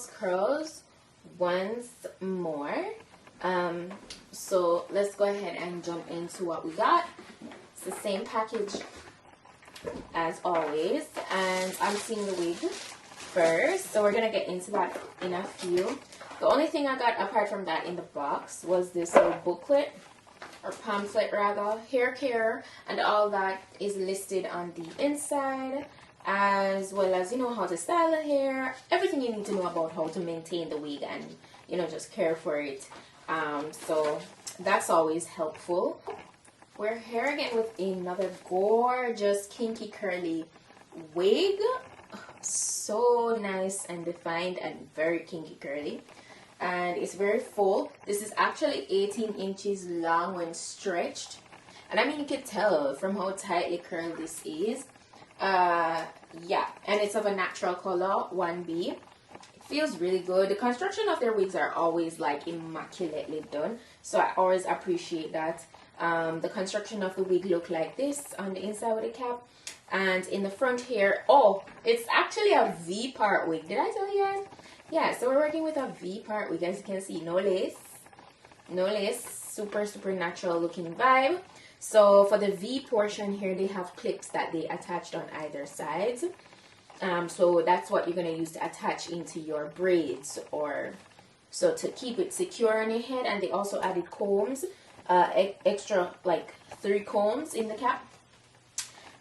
Curls once more. So let's go ahead and jump into what we got. It's the same package as always, and I'm seeing the wig first, so we're gonna get into that in a few. The only thing I got apart from that in the box was this little booklet, or pamphlet rather, hair care and all that is listed on the inside, as well as, you know, how to style the hair, everything you need to know about how to maintain the wig and, you know, just care for it. So that's always helpful. We're here again with another gorgeous kinky curly wig. So nice and defined and very kinky curly, and it's very full. This is actually 18 inches long when stretched, and I mean, you can tell from how tightly curled this is. Yeah, and it's of a natural color, 1B. It feels really good. The construction of their wigs are always like immaculately done, so I always appreciate that. The construction of the wig look like this on the inside with the cap, and in the front here, oh, it's actually a V-part wig. Did I tell you guys? Yeah, so we're working with a V-part wig. As you can see, no lace, super natural looking vibe. So for the V portion here, they have clips that they attached on either sides. So that's what you're going to use to attach into your braids, or so to keep it secure on your head. And they also added combs, extra like 3 combs in the cap.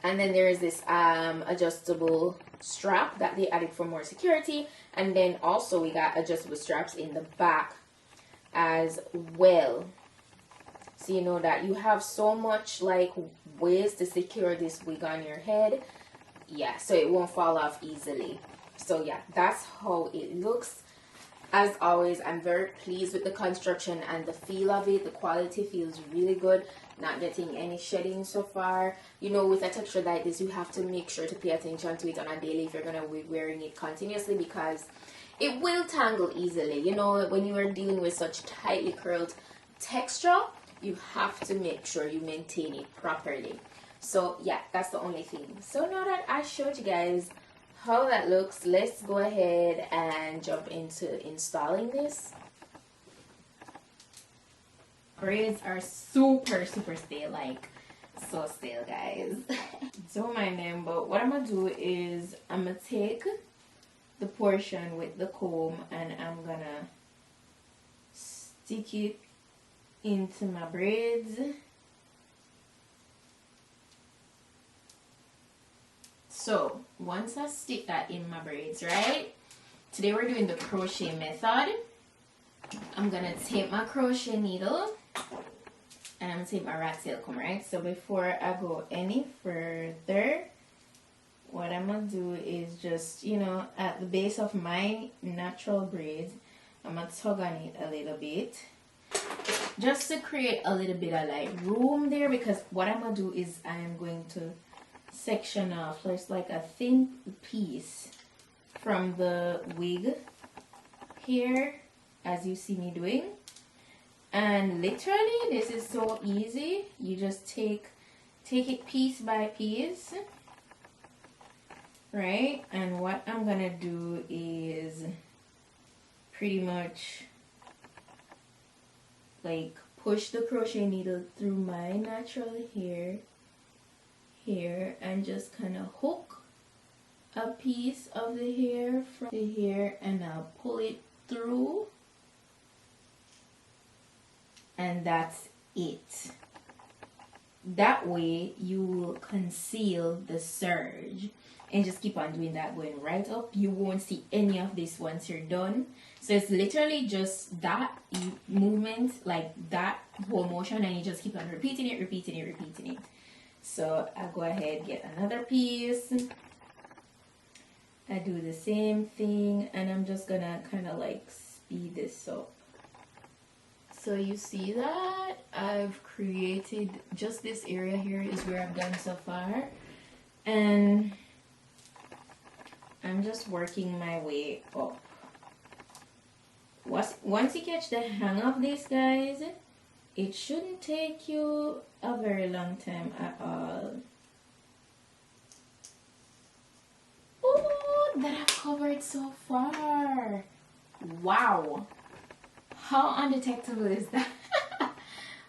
And then there is this adjustable strap that they added for more security. And then also we got adjustable straps in the back as well. So you know that you have so much like ways to secure this wig on your head. Yeah, so it won't fall off easily. So yeah, that's how it looks. As always, I'm very pleased with the construction and the feel of it. The quality feels really good. Not getting any shedding so far. You know, with a texture like this, you have to make sure to pay attention to it on a daily if you're going to be wearing it continuously, because it will tangle easily. You know, when you are dealing with such tightly curled texture, you have to make sure you maintain it properly. So yeah, that's the only thing. So now that I showed you guys how that looks, let's go ahead and jump into installing this. Braids are super stale, like so stale, guys. Don't mind them, but what I'm gonna do is I'm gonna take the portion with the comb and I'm gonna stick it into my braids. So once I stick that in my braids, right, today we're doing the crochet method. I'm gonna take my crochet needle and I'm gonna take my rat tail comb, right? So before I go any further, what I'm gonna do is just, you know, at the base of my natural braids, I'm gonna tug on it a little bit just to create a little bit of like room there, because what I'm gonna do is I'm going to section off just like a thin piece from the wig here, as you see me doing. And literally this is so easy. You just take it piece by piece, right? And what I'm gonna do is pretty much like push the crochet needle through my natural hair here and just kind of hook a piece of the hair from the hair, and I'll pull it through, and that's it. That way you will conceal the surge, and just keep on doing that, going right up. You won't see any of this once you're done. So it's literally just that movement, like that whole motion, and you just keep on repeating it. So I'll go ahead, get another piece. I do the same thing, and I'm just gonna kind of like speed this up. So you see that I've created just this area here is where I've done so far, and I'm just working my way up. Once you catch the hang of this, guys, it shouldn't take you a very long time at all. Oh, that I've covered so far. Wow, how undetectable is that?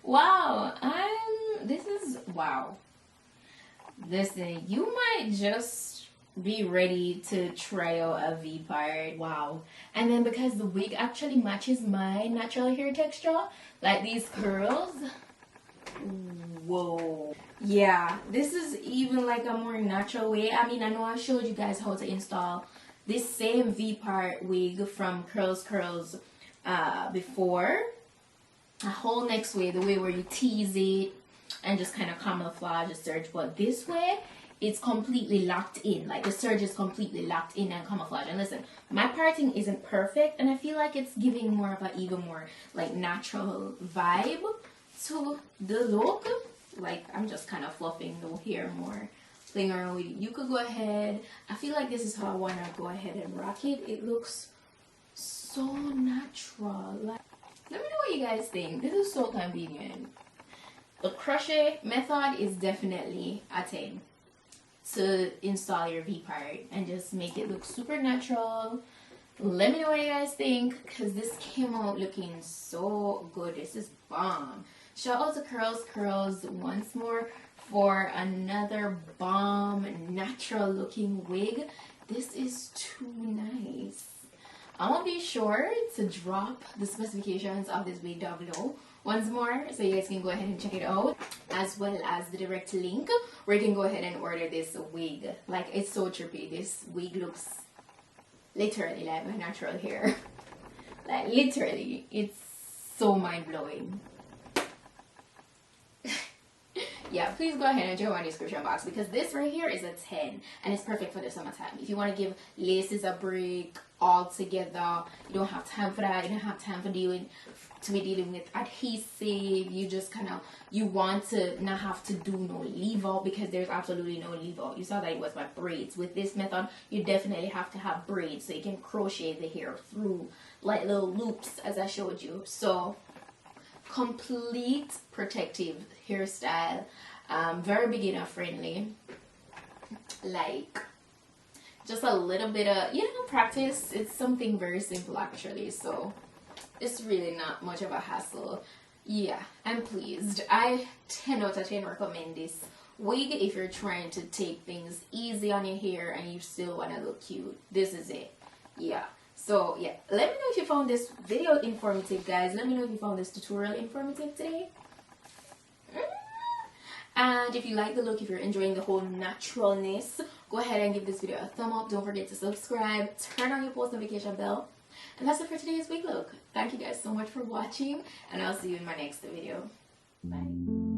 Wow, this is wow. Listen, you might just be ready to try out a V part. Wow. And then because the wig actually matches my natural hair texture, like these curls, whoa. Yeah, this is even like a more natural way. I mean, I know I showed you guys how to install this same V part wig from CurlsCurls before. A whole next way, the way where you tease it and just kind of camouflage the serge, but this way it's completely locked in. Like the serge is completely locked in and camouflage. And listen, my parting isn't perfect, and I feel like it's giving more of an even more like natural vibe to the look. Like I'm just kind of fluffing the hair more, playing around with it. You could go ahead. I feel like this is how I want to go ahead and rock it. It looks so natural. Like, let me know what you guys think. This is so convenient. The crochet method is definitely a 10 to install your V-part and just make it look super natural. Let me know what you guys think, because this came out looking so good. This is bomb. Shout out to CurlsCurls once more for another bomb natural looking wig. This is too nice. I will be sure to drop the specifications of this wig down below once more, so you guys can go ahead and check it out, as well as the direct link where you can go ahead and order this wig. Like, it's so trippy. This wig looks literally like my natural hair. Like, literally, it's so mind-blowing. Yeah, please go ahead and check out my description box, because this right here is a 10 and it's perfect for the summertime. If you want to give laces a break altogether, you don't have time for that. You don't have time for be dealing with adhesive. You just kind of, you want to not have to do no leave out, because there's absolutely no leave out. You saw that it was my braids. With this method, you definitely have to have braids so you can crochet the hair through like little loops, as I showed you. So complete protective hairstyle, very beginner friendly. Like, just a little bit of, you know, practice. It's something very simple actually, so it's really not much of a hassle. Yeah, I'm pleased. I 10 out of 10 recommend this wig if you're trying to take things easy on your hair and you still want to look cute. This is it. Yeah. So yeah, let me know if you found this video informative, guys. Let me know if you found this tutorial informative today. And if you like the look, if you're enjoying the whole naturalness, go ahead and give this video a thumb up. Don't forget to subscribe, turn on your post notification bell. And that's it for today's wig look. Thank you guys so much for watching, and I'll see you in my next video. Bye.